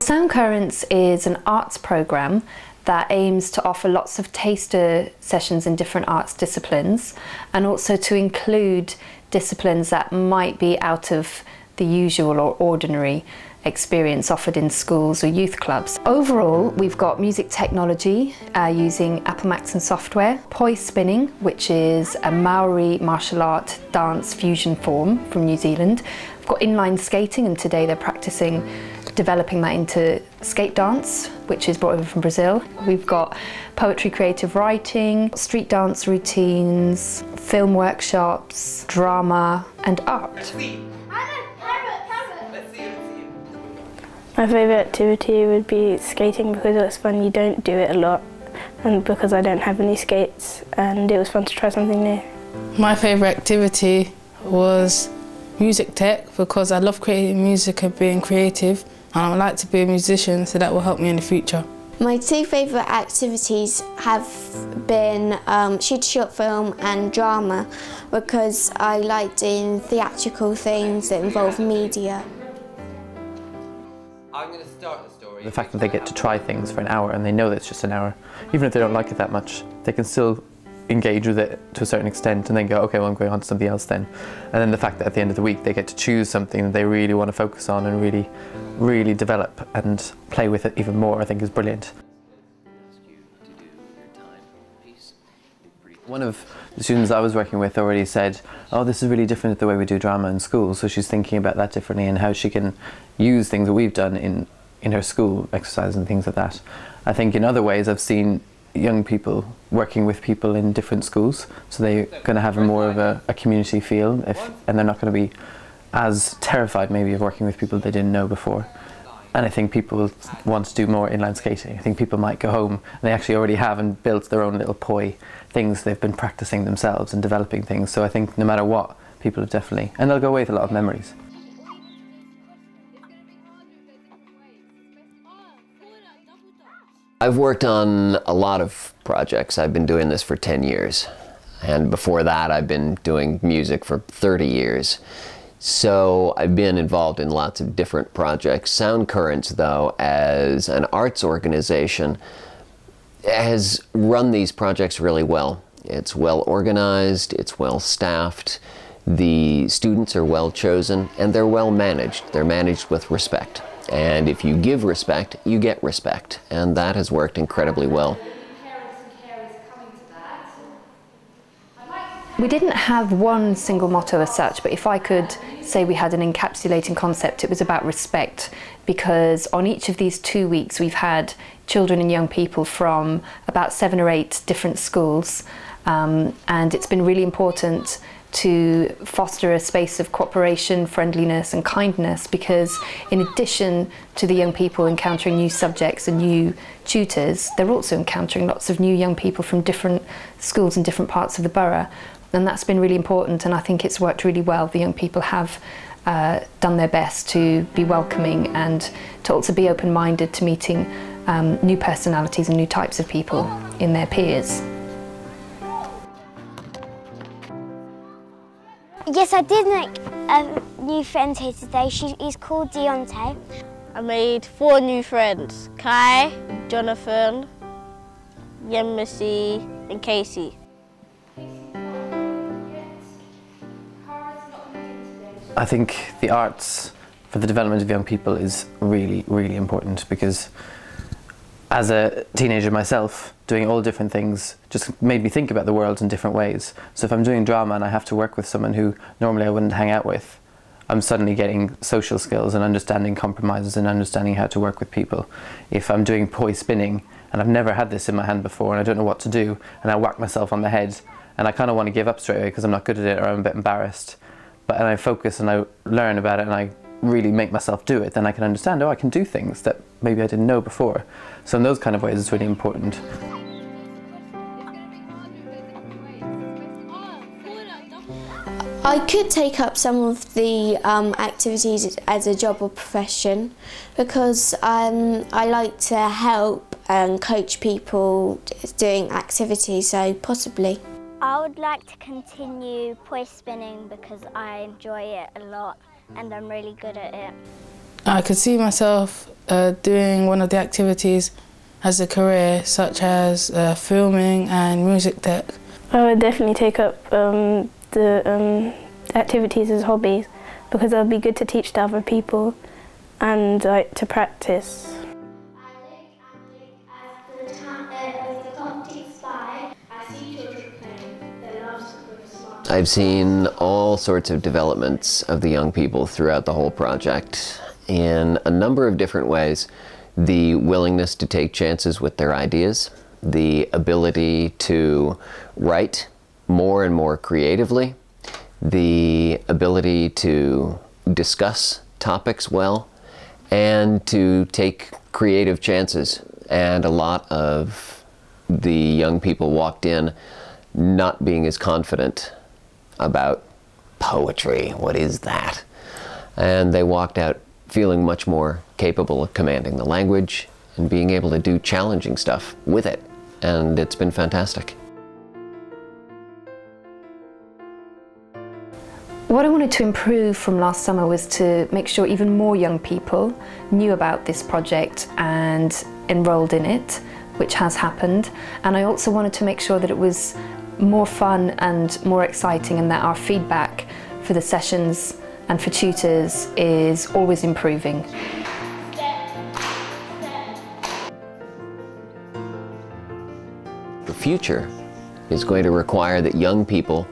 Sound Currents is an arts programme that aims to offer lots of taster sessions in different arts disciplines, and also to include disciplines that might be out of the usual or ordinary experience offered in schools or youth clubs. Overall, we've got music technology using Apple Maxon software, poi spinning, which is a Maori martial art dance fusion form from New Zealand. We've got inline skating, and today they're practicing developing that into skate dance, which is brought over from Brazil. We've got poetry, creative writing, street dance routines, film workshops, drama and art. My favourite activity would be skating because it's fun. You don't do it a lot, and because I don't have any skates, and it was fun to try something new. My favourite activity was music tech because I love creating music and being creative, and I would like to be a musician, so that will help me in the future. My two favourite activities have been shoot short film and drama, because I like doing theatrical things that involve media. I'm going to start the story. The fact that they get to try things for an hour and they know that it's just an hour, even if they don't like it that much, they can still engage with it to a certain extent and then go, okay, well, I'm going on to something else then. And then the fact that at the end of the week they get to choose something that they really want to focus on and really develop and play with it even more, I think is brilliant. One of the students I was working with already said, oh, this is really different the way we do drama in school, so she's thinking about that differently and how she can use things that we've done in her school exercises and things like that. I think in other ways I've seen young people working with people in different schools, so they're going to have more of a community feel, and they're not going to be as terrified maybe of working with people they didn't know before. And I think people want to do more inline skating. I think people might go home and they actually already have and built their own little poi things they've been practicing themselves and developing things. So I think no matter what, people have definitely, and they'll go away with a lot of memories. I've worked on a lot of projects. I've been doing this for 10 years. And before that, I've been doing music for 30 years. So I've been involved in lots of different projects. Sound Currents, though, as an arts organization, has run these projects really well. It's well organized, it's well staffed, the students are well chosen, and they're well managed. They're managed with respect. And if you give respect, you get respect. And that has worked incredibly well. We didn't have one single motto as such, but if I could say we had an encapsulating concept, it was about respect, because on each of these 2 weeks we've had children and young people from about 7 or 8 different schools, and it's been really important to foster a space of cooperation, friendliness and kindness, because in addition to the young people encountering new subjects and new tutors, they're also encountering lots of new young people from different schools in different parts of the borough. And that's been really important, and I think it's worked really well. The young people have done their best to be welcoming and to also be open-minded to meeting new personalities and new types of people in their peers. Yes, I did make a new friend here today. He's called Deontay. I made 4 new friends: Kai, Jonathan, Yemisi and Casey. I think the arts for the development of young people is really, really important, because as a teenager myself, doing all different things just made me think about the world in different ways. So if I'm doing drama and I have to work with someone who normally I wouldn't hang out with, I'm suddenly getting social skills and understanding compromises and understanding how to work with people. If I'm doing poi spinning and I've never had this in my hand before and I don't know what to do, and I whack myself on the head and I kind of want to give up straight away because I'm not good at it or I'm a bit embarrassed, and I focus and I learn about it and I really make myself do it, then I can understand, oh, I can do things that maybe I didn't know before. So in those kind of ways it's really important. I could take up some of the activities as a job or profession, because I like to help and coach people doing activities, so possibly. I would like to continue poi spinning because I enjoy it a lot and I'm really good at it. I could see myself doing one of the activities as a career, such as filming and music tech. I would definitely take up the activities as hobbies because it would be good to teach to other people and like to practice. I've seen all sorts of developments of the young people throughout the whole project in a number of different ways. The willingness to take chances with their ideas, the ability to write more and more creatively, the ability to discuss topics well, and to take creative chances. And a lot of the young people walked in not being as confident about poetry. What is that? And they walked out feeling much more capable of commanding the language and being able to do challenging stuff with it. And it's been fantastic. What I wanted to improve from last summer was to make sure even more young people knew about this project and enrolled in it, which has happened. And I also wanted to make sure that it was more fun and more exciting, and that our feedback for the sessions and for tutors is always improving. The future is going to require that young people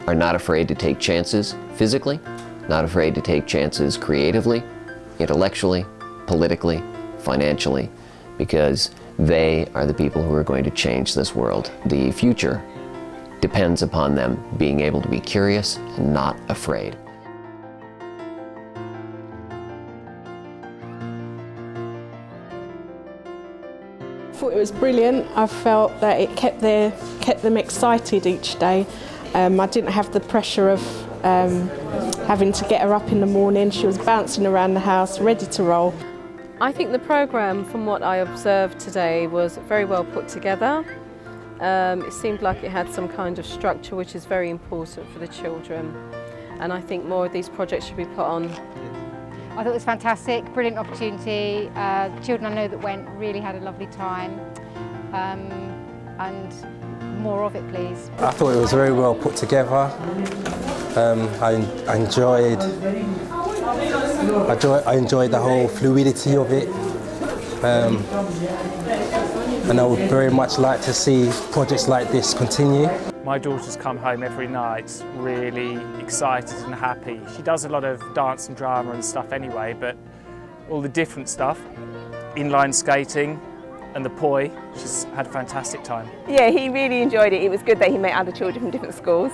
are not afraid to take chances physically, not afraid to take chances creatively, intellectually, politically, financially, because they are the people who are going to change this world. The future depends upon them being able to be curious and not afraid. I thought it was brilliant. I felt that it kept them excited each day. I didn't have the pressure of having to get her up in the morning. She was bouncing around the house, ready to roll. I think the programme, from what I observed today, was very well put together. It seemed like it had some kind of structure which is very important for the children, and I think more of these projects should be put on. I thought it was fantastic, brilliant opportunity. Children I know that went really had a lovely time, and more of it please. I thought it was very well put together. I enjoyed the whole fluidity of it. And I would very much like to see projects like this continue. My daughter's come home every night really excited and happy. She does a lot of dance and drama and stuff anyway, but all the different stuff, inline skating and the poi, she's had a fantastic time. Yeah, he really enjoyed it. It was good that he met other children from different schools,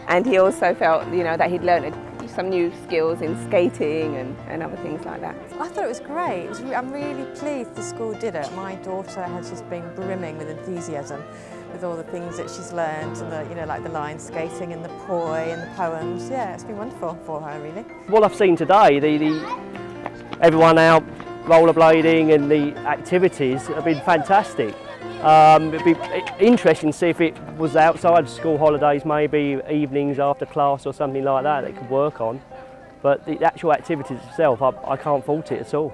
and he also felt, you know, that he'd learned some new skills in skating and other things like that. I thought it was great. I'm really pleased the school did it. My daughter has just been brimming with enthusiasm with all the things that she's learned, and the, you know, like the line skating and the poi and the poems. Yeah, it's been wonderful for her, really. What I've seen today, everyone out rollerblading and the activities have been fantastic. It'd be interesting to see if it was outside school holidays, maybe evenings after class or something like that they could work on. But the actual activities itself, I can't fault it at all.